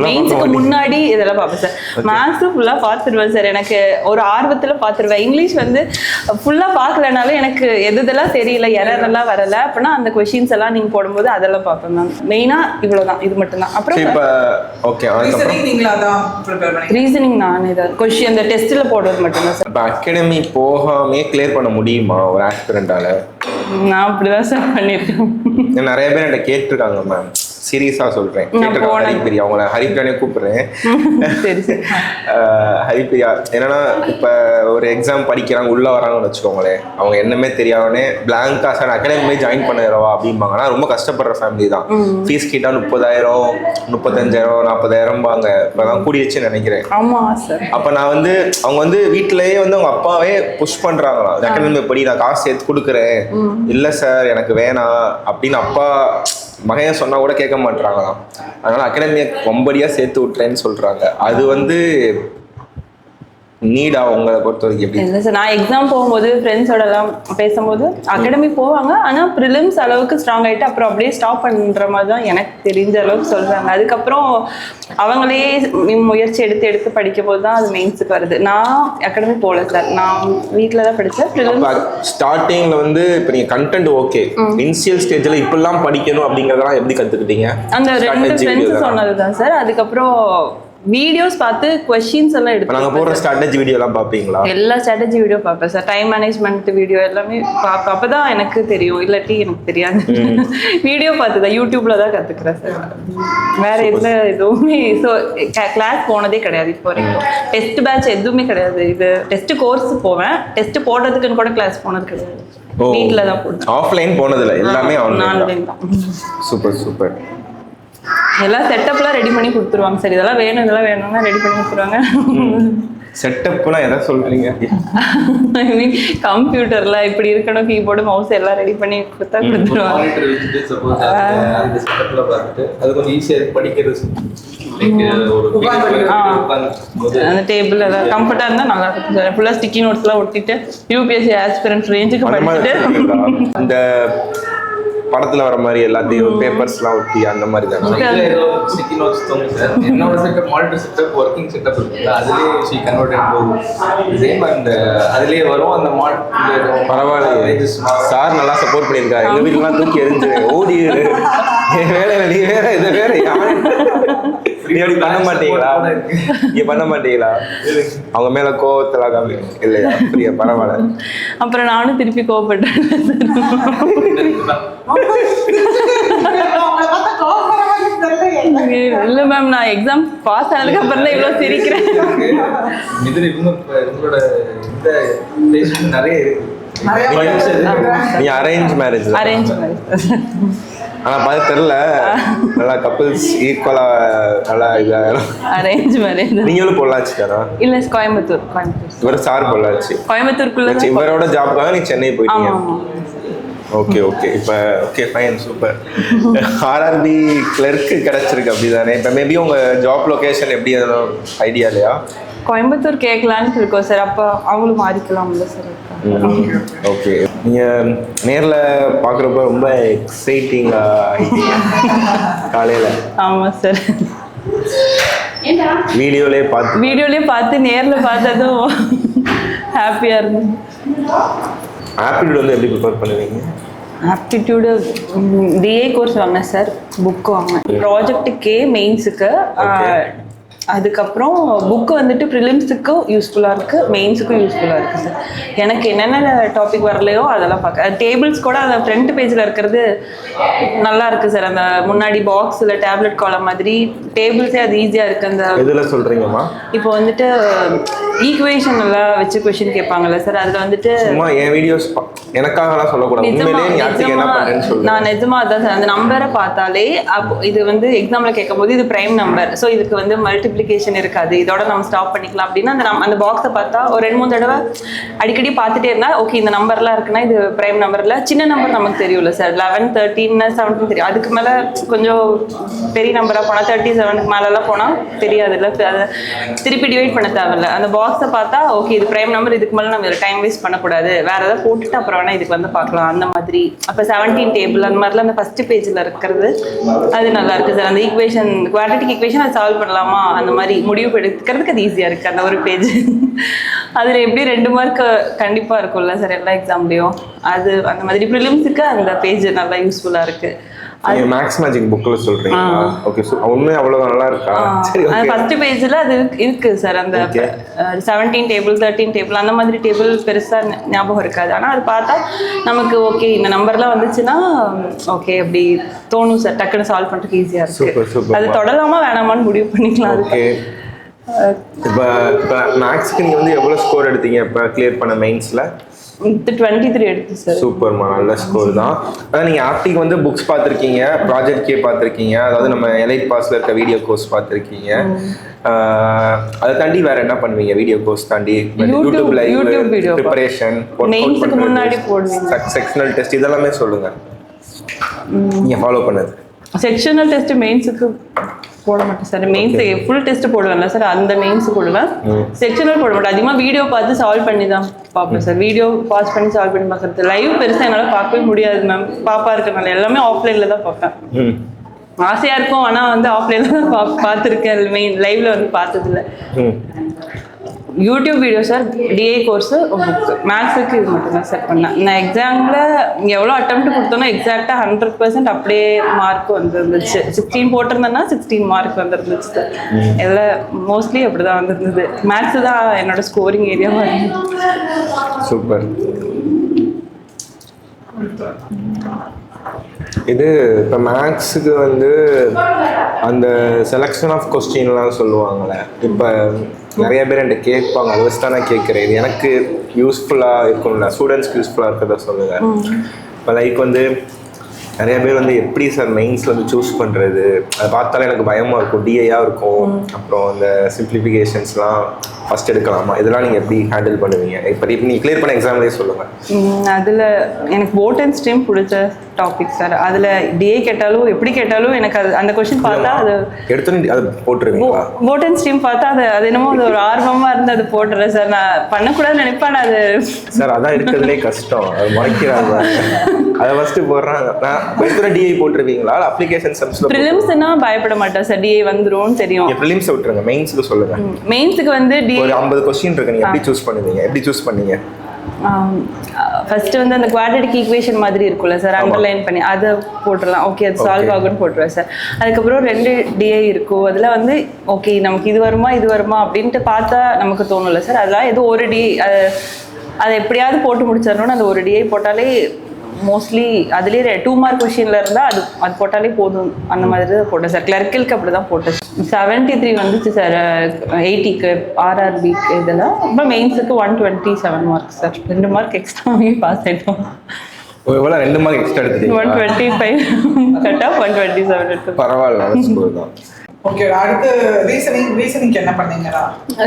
மெயின்ஸுக்கு முன்னாடி இதெல்லாம் பார்ப்பேன் சார். மேத்ஸும் ஃபுல்லா பார்த்துருவேன் சார். எனக்கு ஒரு ஆர்வத்துல பார்த்துருவேன். இங்கிலீஷ் வந்து ஃபுல்லா பார்க்கலனாலும் எனக்கு எதெல்லாம் தெரியல, எரரெல்லாம் வரல அப்படின்னா அந்த கொஸ்டின்ஸ் எல்லாம் நீங்க போடும்போது அதெல்லாம் பார்ப்பேன் மேம். மெயினா இவ்வளவுதான், இது மட்டும் தான். அப்புறம் ரீசனிங் நான் ஏதாவது கொஸ்டின் அந்த டெஸ்ட்ல போடுறது மட்டும் தான் சார். இப்போ அகாடமி போகாமே கிளியர் பண்ண முடியுமா ஒரு ஆஸ்பிரண்டால? நான் அப்படிதான் சார் பண்ணிருக்கேன். நிறைய பேர் என்கிட்ட கேட்டிருக்காங்க மேம், சீரியஸா சொல்றேன். ஹரிப்பிரியா, அவங்கள ஹரிப்பிரியானே கூப்பிடுறேன். ஹரிப்பிரியா என்னன்னா, இப்ப ஒரு எக்ஸாம் படிக்கிறாங்க, உள்ள வராங்கன்னு வச்சுக்கோங்களேன், அவங்க என்னமே தெரியாதவனே பிளாங்கா சார் அகாடமி ஜாயின் பண்ணிடுவா அப்படிம்பாங்கன்னா ரொம்ப கஷ்டப்படுற ஃபேமிலி தான். ஃபீஸ் கேட்டா 30,000 35,000 40,000 பாங்க. இப்பதான் கூடிடுச்சுன்னு நினைக்கிறேன். ஆமா சார். அப்ப நான் வந்து அவங்க வந்து வீட்டிலேயே வந்து அவங்க அப்பாவே புஷ் பண்றாங்களாம், அகாடமி படி நான் காசு சேர்த்து கொடுக்குறேன். இல்ல சார் எனக்கு வேணாம் அப்படின்னு அப்பா மகையன் சொன்னா கூட கேட்க மாட்டாங்களாம். அதனால அகாடமியை ரொம்படியா சேர்த்து விட்டுறேன்னு சொல்றாங்க. அது வந்து நீடா உங்களை பொறுத்த வரைக்கும் எப்படி? இல்லை சார், நான் எக்ஸாம் போகும்போது ஃப்ரெண்ட்ஸோட எல்லாம் பேசும்போது அகாடமி போவாங்க, ஆனால் ப்ரிலிம்ஸ் அளவுக்கு ஸ்ட்ராங் ஆகிட்டு அப்புறம் அப்படியே ஸ்டாப் பண்ணுற மாதிரி தான் எனக்கு தெரிஞ்ச அளவுக்கு சொல்கிறாங்க. அதுக்கப்புறம் அவங்களே முயற்சி எடுத்து படிக்கும் போது தான் அது மெயின்ஸுக்கு வருது. நான் அகாடமி போகல சார், நான் வீட்டில் தான் படித்தேன். ப்ரிலிம்ஸ் ஸ்டார்டிங்கில் வந்து இப்போ நீங்கள் கண்டென்ட் ஓகே, இனிஷியல் ஸ்டேஜில் இப்படிலாம் படிக்கணும் அப்படிங்கிறதெல்லாம் எப்படி கற்றுக்கிட்டீங்க? அந்த 2 ஃப்ரெண்ட்ஸ் சொன்னது தான் சார். அதுக்கப்புறம் வீடியோஸ் பார்த்து கொஸ்டின்ஸ் எல்லாம் எடுத்து நாங்க போற ஸ்ட்ராட்டஜி வீடியோ எல்லாம் பாப்பீங்களா? எல்லா ஸ்ட்ராட்டஜி வீடியோ பார்ப்பேன் சார். டைம் மேனேஜ்மெண்ட் வீடியோ எல்லாமே பார்ப்பேன். அப்பதான் எனக்கு தெரியும், இல்லாட்டி எனக்கு தெரியாது. வீடியோ பார்த்து தான் யூடியூப்ல தான் கத்துக்கிறேன் சார். வேற எதுவுமே கிளாஸ் போனதே கிடையாது இப்போ வரைக்கும். டெஸ்ட் பேட்ச் எதுவுமே கிடையாது. இது டெஸ்ட் கோர்ஸ் போவேன், டெஸ்ட் போடுறதுக்குன்னு கூட கிளாஸ் போனது கிடையாது. வீட்டில் தான் போடுவேன். ஆஃப்லைன் போனதில்லை, எல்லாமே ஆன்லைன் தான். Super super. எல்லாம் செட்டப்லாம் ரெடி பண்ணி கொடுத்துருவாங்க சார். இதெல்லாம் வேணும்னா ரெடி பண்ணி கொடுத்துருவாங்க. செட்டப்னா எதை சொல்றீங்க? ஐ மீன் கம்ப்யூட்டர்ல இப்படி இருக்கணும், கீபோர்டு மவுஸ் எல்லாம் ரெடி பண்ணி கொடுத்துருவாங்க. அந்த செட்டப்ல பார்த்துட்டு அது கொஞ்சம் ஈஸியா இருக்கு படிக்கிறது. அந்த டேபிள் எல்லாம் கம்ஃபர்ட்டா இருந்தா நல்லா இருக்கும் சார். ஃபுல்லா ஸ்டிக்கி நோட்ஸ் எல்லாம் ஒட்டிட்டு யூபிஎஸ்சி ஆஸ்பிரன்ட் ரேஞ்சுக்கு படிச்சுட்டு அந்த படத்துல வர மாதிரி எல்லாத்தையும் பேப்பர்ஸ்லாம் ஒட்டி அந்த மாதிரி தான். ஸ்டிக்கி நோட்ஸ் தோணும் சார். என்னோட setup monitor setup working setup இருக்கு, அதுலயே ஷீ கன்வெர்ட் போகும். சேம் அந்த அதுலயே வரும். அந்த மானிட்டர் பரவாயில்ல சார், நல்லா சப்போர்ட் பண்ணியிருக்காரு. எங்க வீட்டுலாம் தூக்கி எரிஞ்சு ஓடி வேலை நீ வேற இதை வேற பண்ண மாட்டீங்களா? நீங்க பண்ண மாட்டீங்களா? அவங்க மேல கோவத்தெல்லாம் காமி இல்லையா? அப்படியா? பரவாயில்ல. அப்புறம் நானும் திருப்பி கோவப்பட்டேன். இல்ல மேம், நான் எக்ஸாம் பாஸ் ஆனதுக்கு அப்புறம் தான் இவ்வளவு சிரிக்கிறேன். உங்களோட இந்த நிறைய இருக்கு. நீ அரேஞ்ச் மேரேஜ்? Arrange marriage. ஆனா பார்த்து தெரியல, நல்லா கப்பிள்ஸ் ஈக்குவலா நல்லா இதாயிரும். Arrange marriage. நீங்களும் பொள்ளாச்சிக்காரா? இல்ல கோயம்புத்தூர். இவர் சார் பொள்ளாச்சி. கோயம்புத்தூருக்குள்ள இவரோட ஜாப்காக நீ சென்னை போயிட்டீங்க. ஆமா. Okay okay. இப்போ okay fine super. RRB clerk கிடைச்சிருக்கு அப்படிதானே? இப்போ மேபி உங்கள் ஜாப் லொகேஷன் எப்படி ஐடியா இல்லையா? கோயம்புத்தூர் கேட்கலான்னு இருக்கோம் சார். அப்போ அவங்களும் மாறிக்கலாம்ல சார். ஓகே. நீங்கள் நேரில் பார்க்குறப்ப ரொம்ப எக்ஸைட்டிங்காக காலையில். ஆமாம் சார். வீடியோலேயே பார்த்து நேரில் பார்த்ததும் ஹாப்பியாக இருந்தது. ஆப்டிடியூட் வந்து எப்படி ப்ரிப்பேர் பண்ணுவீங்க? ஆப்டிடியூடு டிஏ கோர்ஸ் வாங்கினேன் சார். புக்கு வாங்கினேன் ப்ராஜெக்ட்டுக்கே, மெயின்ஸுக்கு. அதுக்கப்புறம் புக்கு வந்துட்டு ப்ரிலிம்ஸுக்கும் யூஸ்ஃபுல்லாக இருக்குது, மெயின்ஸுக்கும் யூஸ்ஃபுல்லாக இருக்குது சார். எனக்கு என்னென்ன டாபிக் வரலையோ அதெல்லாம் பார்க்க. டேபிள்ஸ் கூட அந்த ஃப்ரண்ட் பேஜில் இருக்கிறது நல்லா இருக்குது சார். அந்த முன்னாடி பாக்ஸில் டேப்லெட் காலம் மாதிரி டேபிள்ஸே அது ஈஸியாக இருக்குது. அந்த இதில் சொல்கிறீங்கம்மா இப்போ வந்துட்டு ஈக்குவேஷன் எல்லாம் வச்சு கொஷின் கேட்பாங்கல்ல சார். அதில் வந்துட்டு என் வீடியோஸ் எனக்காகலாம் சொல்லக்கூடாது, நான் நிஜமா அதான் சார். அந்த நம்பரை பார்த்தாலே அப்போ இது வந்து எக்ஸாமில் கேட்கும் போது இது ப்ரைம் நம்பர், ஸோ இதுக்கு வந்து மல்டிப்ளிகேஷன் இருக்காது, இதோட நம்ம ஸ்டாப் பண்ணிக்கலாம் அப்படின்னா அந்த பாக்ஸை பார்த்தா ஒரு 2-3 தடவை அடிக்கடி பார்த்துட்டே இருந்தா ஓகே இந்த நம்பர்லாம் இருக்குன்னா இது ப்ரைம் நம்பர்ல. சின்ன நம்பர் நமக்கு தெரியும்ல சார், 11, 13, 17 தெரியும். அதுக்கு மேலே கொஞ்சம் பெரிய நம்பராக போனால் 37க்கு மேலெல்லாம் போனால் தெரியாதுல்ல, அதை திருப்பி டிவைட் பண்ண தேவையில்ல. அந்த பாக்ஸை பார்த்தா ஓகே இது ப்ரைம் நம்பர், இதுக்கு மேலே நம்ம டைம் வேஸ்ட் பண்ணக்கூடாது, வேற ஏதாவது போட்டுட்டு அப்புறம் வேணா இதுக்கு வந்து பார்க்கலாம் அந்த மாதிரி. அப்போ 17 டேபிள் அந்த மாதிரிலாம் அந்த ஃபர்ஸ்ட் பேஜில் இருக்கிறது அது நல்லா இருக்குது சார். அந்த ஈக்குவேஷன், குவாட்ரட்டிக் ஈக்குவேஷன் அதை சால்வ் பண்ணலாமா அந்த மாதிரி முடிவு எடுக்கிறதுக்கு அது ஈஸியாக இருக்குது அந்த ஒரு பேஜ். அதில் எப்படி 2 மார்க் கண்டிப்பாக இருக்கும்ல சார் எல்லா எக்ஸாம்லேயும். அது அந்த மாதிரி ப்ரிலிம்ஸுக்கு அந்த பேஜ் நல்லா யூஸ்ஃபுல்லாக இருக்குது. மேக்ஸ் மேஜிக் புக்ல சொல்றீங்க. ஓகே உண்மையா அவ்வளவு நல்லா இருக்கா? சரி ஓகே. ஃபர்ஸ்ட் பேஜ்ல அது இருக்கு சார். அந்த 17 டேபிள் 13 டேபிள் அந்த மாதிரி டேபிள் பெருசா ஞாபகம் இருக்காது. ஆனா அது பார்த்தா நமக்கு ஓகே இந்த நம்பர்லாம் வந்துச்சுன்னா ஓகே அப்படி தோணும் சார். டக்குன்னு சால்வ் பண்றதுக்கு ஈஸியா இருக்கு. அது தொடலாமா வேணாமான்னு முடிவு பண்ணிக்கலாம். ஓகே. இப்போ மேக்ஸ்க்கு நீங்க வந்து எவ்வளவு ஸ்கோர் எடுத்தீங்க இப்போ கிளியர் பண்ண மெயின்ஸ்ல? 23 எடுத்து சார். சூப்பர்மா, நல்ல ஸ்கோர் தான். அதான் நீங்கள் ஆப்டிக்கு வந்து புக்ஸ் பார்த்துருக்கீங்க, ப்ராஜெக்ட் கே பார்த்துருக்கீங்க, அதாவது நம்ம எலைட் பாஸில் இருக்க வீடியோ கோர்ஸ் பார்த்துருக்கீங்க. அதை தாண்டி வேற என்ன பண்ணுவீங்க? வீடியோ கோர்ஸ் தாண்டி யூடியூப் லைவ் ப்ரிப்பரேஷன், மெயின்ஸ்க்கு முன்னாடி போடுவீங்க, செக்ஷனல் டெஸ்ட் இதெல்லாமே சொல்லுங்க நீங்கள் ஃபாலோ பண்ணது. செக்ஷனல் டெஸ்ட் மெயின்ஸுக்கு போட மாட்டேன் சார். மெயின்ஸ் ஃபுல் டெஸ்ட் போடுவேன்ல சார், அந்த மெயின்ஸ் போடுவேன். செக்ஷனல் போட மாட்டேன். அதிகமாக வீடியோ பார்த்து சால்வ் பண்ணி தான் பார்ப்பேன் சார். வீடியோ பாஸ் பண்ணி சால்வ் பண்ணி பார்க்குறது. லைவ் பெருசாக என்னால் பார்க்கவே முடியாது மேம், பாப்பா இருக்கிறனால. எல்லாமே ஆஃப்லைனில் தான் பார்ப்பேன். ஆசையாக இருக்கும், ஆனால் வந்து ஆஃப்லைனில் தான் பார்த்துருக்கேன். மெயின் லைவ்ல வந்து பார்த்ததில்ல. YouTube video sir, TA course, book. மேக்ஸுக்கு இது மட்டும்தான் சார் பண்ணேன். நான் எக்ஸாமில் எவ்வளோ அட்டெம்ப்ட் கொடுத்தோன்னா எக்ஸாக்டாக 100% அப்படியே மார்க் வந்துருந்துச்சு. 16 போட்டிருந்தேன்னா 16 மார்க் வந்துருந்துச்சு சார். எல்லாம் மோஸ்ட்லி அப்படி தான் வந்துருந்தது. மேக்ஸு தான் என்னோட ஸ்கோரிங் ஏரியாவாக இருந்தது. சூப்பர். இது இப்போ மேக்ஸுக்கு வந்து அந்த செலெக்ஷன் ஆஃப் கொஸ்டின்லாம் சொல்லுவாங்கள்ல, இப்போ நிறைய பேர் என்கிட்ட கேட்பாங்க, அதை வச்சு தான் நான் கேட்குறேன். இது எனக்கு யூஸ்ஃபுல்லாக இருக்கும்ல, ஸ்டூடெண்ட்ஸ்க்கு யூஸ்ஃபுல்லாக இருக்கிறத சொல்லுங்கள். இப்போ லைக் வந்து நிறைய பேர் வந்து எப்படி சார் மெயின்ஸில் வந்து சூஸ் பண்ணுறது, அதை பார்த்தாலே எனக்கு பயமாக இருக்கும், டிஐயாக இருக்கும். அப்புறம் அந்த சிம்பிளிஃபிகேஷன்ஸ்லாம் ஃபஸ்ட் எடுக்கலாமா, இதெல்லாம் நீங்கள் எப்படி ஹேண்டில் பண்ணுவீங்க? இப்போ நீங்கள் கிளியர் பண்ண எக்ஸாம்லேயே சொல்லுங்கள். அதில் எனக்கு போட் அண்ட் ஸ்ட்ரீம் பிடிச்ச டாபிக் சார். அதில் டிஏ கேட்டாலும் எப்படி கேட்டாலும் எனக்கு அது அந்த கொஸ்டின் பார்த்தா அது எடுத்து அது போட்டுருவீங்களா? போட் அண்ட் ஸ்ட்ரீம் பார்த்தா அது என்னமோ அது ஒரு ஆர்வமாக இருந்து அது போட்டுறேன் சார். நான் பண்ணக்கூடாதுன்னு நினைப்பேன் அது சார். அதான் இருக்கிறதுலே கஷ்டம், அது முறைக்கிறாங்க. அதை ஃபஸ்ட்டு போடுறாங்க. எடுத்துகிற டிஐ போட்டுருவீங்களா? அப்ளிகேஷன் சம்ஸ்ல ப்ரிலிம்ஸ்னா பயப்பட மாட்டேன் சார், டிஐ வந்துரும்னு தெரியும். ப்ரிலிம்ஸ் விட்டுருங்க, மெயின்ஸுக்கு சொல்லுங்க. மெயின்ஸுக்கு வந்து ஒரு 50 கொஸ்டின் இருக்கு, நீங்க எப்படி சூஸ் பண்ணுவீங்க? எப்படி சூஸ் பண்ணீங்க? ஃபர்ஸ்ட் வந்து அந்த குவாட்ரட்டிக் ஈக்குவேஷன் மாதிரி இருக்கும்ல சார், அண்டர்லைன் பண்ணி அதை போட்டுடலாம். ஓகே அது சால்வ் ஆகும்னு போட்டுருவேன் சார். அதுக்கப்புறம் 2 டிஐ இருக்கும். அதில் வந்து ஓகே நமக்கு இது வருமா அப்படின்ட்டு பார்த்தா நமக்கு தோணும்ல சார். அதெல்லாம் ஏதோ ஒரு டிஐ அதை எப்படியாவது போட்டு முடிச்சிடணும்னு அந்த ஒரு டிஐ போட்டாலே மோஸ்ட்லி அதுலேயே 2 மார்க் கொஷினில் இருந்தால் அது போட்டாலே போதும். அந்த மாதிரி தான் போட்டேன் சார். கிளர்க்கிலுக்கு அப்படி தான் போட்டேன். 73 வந்துச்சு சார் 80க்கு ஆர்ஆர்பிக்கு. இதெல்லாம் அப்புறம் மெயின்ஸுக்கு 127 மார்க் சார். 2 மார்க் எக்ஸ்ட்ராவே பாஸ் ஆகிட்டோம். எவ்வளோ 2 மார்க் எக்ஸ்ட்ரா எடுத்துட்டீங்க 125 கட் ஆஃப் 127 எடுத்து. பரவாயில்ல நல்ல ஸ்கோர் தான். ஓகே, அடுத்து ரீசனிங் என்ன பண்ணீங்களா?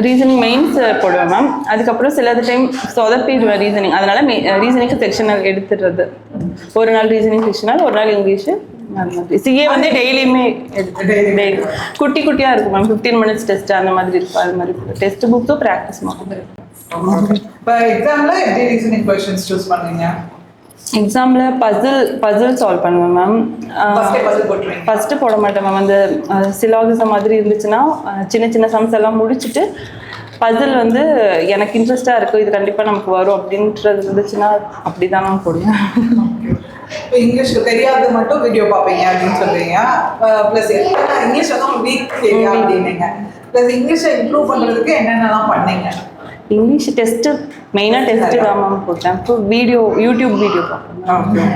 ரீசனிங் மெயின்ஸ் போடுவேன் மேம். அதுக்கப்புறம் சிலது டைம் சொதப்பிடுவேன் ரீசனிங். அதனால ரீசனிங்க்கு செக்ஷனல் எடுத்துடுறது. ஒரு நாள் ரீசனிங் செக்ஷனல், ஒரு நாள் இங்கிலீஷு. சிஏ வந்து டெய்லியுமே டெய்லி குட்டி குட்டியாக இருக்கும் மேம். 15 minutes டெஸ்ட் அந்த மாதிரி இருக்கும். அது மாதிரி டெஸ்ட் புக்கும் ப்ராக்டிஸ் மட்டும். இப்போ எக்ஸாமில் எப்படி ரீசனிங் கொஸ்டின்ஸ் சூஸ் பண்ணீங்க? எக்ஸாமில் பசில் சால்வ் பண்ணுவேன் மேம். ஃபஸ்ட்டு போட மாட்டேன் மேம். அந்த சிலாகிசம் மாதிரி இருந்துச்சுன்னா சின்ன சின்ன சம்ஸ் எல்லாம் முடிச்சுட்டு பசில் வந்து எனக்கு இன்ட்ரெஸ்டாக இருக்கும், இது கண்டிப்பாக நமக்கு வரும் அப்படின்றது இருந்துச்சுன்னா அப்படி தான் நான் போடுவேன். இப்போ இங்கிலீஷ்க்கு தெரியாது மட்டும் வீடியோ பார்ப்பீங்க அப்படின்னு சொல்றீங்க. ப்ளஸ் இங்கிலீஷ் வந்து வீக் தெரியா அப்படின்னீங்க. ப்ளஸ் இங்கிலீஷை இம்ப்ரூவ் பண்ணுறதுக்கு என்னென்னலாம் பண்ணீங்க? இங்கிலீஷ் டெஸ்ட்டு மெயினாக டெஸ்ட்டு தான் மேம் போட்டேன். இப்போ யூடியூப் வீடியோ பார்ப்பேன்.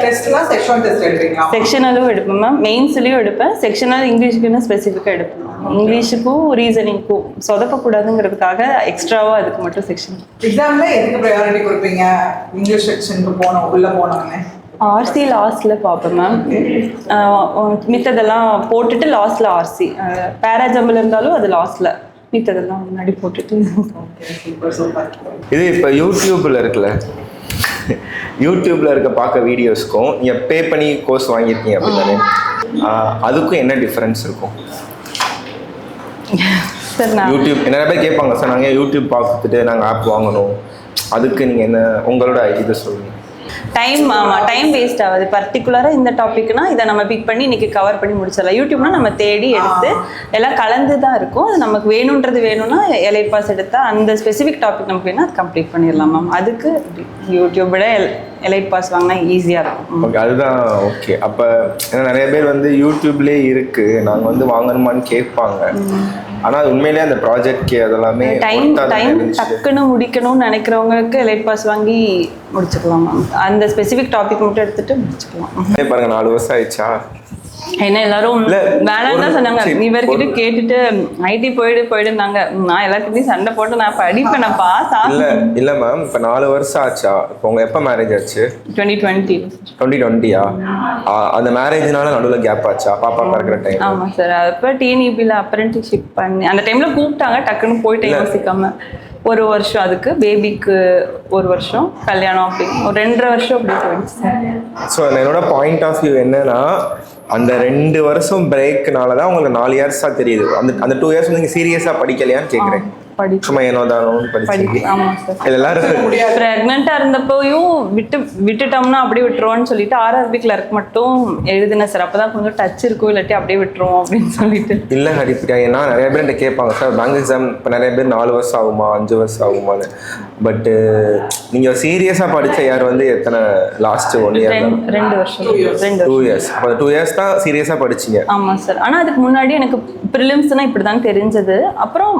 டெஸ்ட்லாம் செக்ஷன் டெஸ்ட் எடுப்பீங்களா? செக்ஷனலும் எடுப்பேன் மேம். மெயின்ஸ்லேயும் எடுப்பேன். செக்ஷனல் இங்கிலீஷுக்குன்னு ஸ்பெசிஃபிக்காக எடுப்பேன். இங்கிலீஷுக்கும் ரீசனிங்க்கும் சொதப்பக்கூடாதுங்கிறதுக்காக எக்ஸ்ட்ராவாக அதுக்கு மட்டும் செக்ஷன். எக்ஸாமில் எதுக்கு ப்ரையாரிட்டி கொடுப்பீங்க? இங்கிலீஷ் செக்ஷனுக்கு உள்ளே போனோன்னே ஆர்சி லாஸ்ட்டில் பார்ப்பேன் மேம். மித்ததெல்லாம் போட்டுட்டு லாஸ்ட்டில் ஆர்சி பேராஜம்பிள் இருந்தாலும் அது லாஸ்ட்டில், மித்ததெல்லாம் முன்னாடி போட்டுட்டு. இது இப்போ யூடியூப்ல இருக்குல்ல, யூடியூப்ல இருக்க பார்க்க வீடியோஸ்க்கும் நீங்கள் பே பண்ணி கோர்ஸ் வாங்கியிருக்கீங்க அப்படின்னாலே அதுக்கும் என்ன டிஃப்ரென்ஸ் இருக்கும்? சார் நான் யூடியூப் நிறைய பேர் கேட்பாங்க, சார் நாங்கள் யூடியூப் பார்த்துட்டு நாங்கள் ஆப் வாங்கணும், அதுக்கு நீங்கள் என்ன உங்களோட இதை சொல்லுங்கள். டைம் வேஸ்ட் ஆகுது. பர்டிகுலராக இந்த டாபிக்னா இதை நம்ம பிக் பண்ணி இன்னைக்கு கவர் பண்ணி முடிச்சிடலாம். யூடியூப்னா நம்ம தேடி எடுத்து எல்லாம் கலந்து தான் இருக்கும். அது நமக்கு வேணுன்றது வேணும்னா எலைட் பாஸ் எடுத்தால் அந்த ஸ்பெசிஃபிக் டாபிக் நமக்கு வேணும், அது கம்ப்ளீட் பண்ணிடலாம் மேம். அதுக்கு யூடியூபோட எலைட் பாஸ் வாங்கினா ஈஸியாக இருக்கும். ஓகே, அதுதான் ஓகே. அப்போ நிறைய பேர் வந்து யூடியூப்லேயே இருக்குது நாங்கள் வந்து வாங்கணுமான்னு கேட்பாங்க. ஆனால் அது உண்மையிலேயே அந்த ப்ராஜெக்ட்க்கு அதெல்லாமே டைம் டக்குன்னு முடிக்கணும்னு நினைக்கிறவங்களுக்கு எலைட் பாஸ் வாங்கி முடிச்சுக்கலாம் மேம். அந்த ஸ்பெசிஃபிக் டாபிக் மட்டும் எடுத்துட்டு முடிச்சுக்கலாம். பாருங்க 4 வருஷம் ஆயிடுச்சா? என்ன எல்லாரும் வேணான்னு தான் சொன்னாங்க. இவர்கிட்ட கேட்டுட்டு ஐடி போயிடுனாங்க. நான் எல்லாத்துக்கிட்டையும் சண்டை போட்டு நான் படிப்பேன், நான் பாஸ் ஆகும். இல்ல மேம், இப்போ 4 வருஷம் ஆச்சா? இப்போ உங்க எப்போ மேரேஜ் ஆச்சு? 2020யா? அந்த மேரேஜ்னால நடுவில் கேப் ஆச்சா பாப்பா பிறக்கிற டைம்? ஆமா சார். அப்போ டிஎன்இபியில் அப்ரெண்டிஸ்ஷிப் பண்ணி அந்த டைம்ல கூப்பிட்டாங்க, டக்குன்னு போயிட்டு யோசிக்காம. ஒரு வருஷம் அதுக்கு, பேபிக்கு 1 வருஷம், கல்யாணம் அப்படி ஒரு 2.5 வருஷம் அப்படி போயிடுச்சு சார். ஸோ என்னோட பாயிண்ட் ஆஃப் வியூ என்னன்னா, அந்த 2 வருஷம் பிரேக்னால தான் உங்களுக்கு 4 இயர்ஸாக தெரியுது. அந்த 2 இயர்ஸ் நீங்கள் சீரியஸாக படிக்கலையான்னு கேட்குறேன். சும்மா ஏனோதானோன்னு படிச்சு. ஆமாம் சார். எல்லாரும் ப்ரெக்னெண்ட்டாக இருந்தப்போயும் விட்டுட்டோம்னா அப்படியே விட்டுருவோன்னு சொல்லிட்டு ஆர்ஆர்பி கிளர்க் மட்டும் எழுதினேன் சார். அப்போ தான் கொஞ்சம் டச் இருக்கும், இல்லாட்டி அப்படியே விட்டுருவோம் அப்படின்னு சொல்லிட்டு. இல்லை ஹரிப்பிரியா, ஏன்னா நிறைய பேர் என்கிட்ட கேட்பாங்க, சார் பேங்க் எக்ஸாம் இப்போ நிறைய பேர் 4 வருஷம் ஆகுமா 5 வருஷம் ஆகுமான்னு. பட்டு நீங்கள் சீரியஸாக படித்த யார் வந்து எத்தனை லாஸ்ட் 1 இயர்? 2 வருஷம். 2 இயர்ஸ். அப்போ 2 இயர்ஸ் தான் சீரியஸாக படிச்சிங்க? ஆமாம் சார். ஆனால் அதுக்கு முன்னாடி எனக்கு ப்ரிலிம்ஸ்னால் இப்படி தான் தெரிஞ்சது. அப்புறம்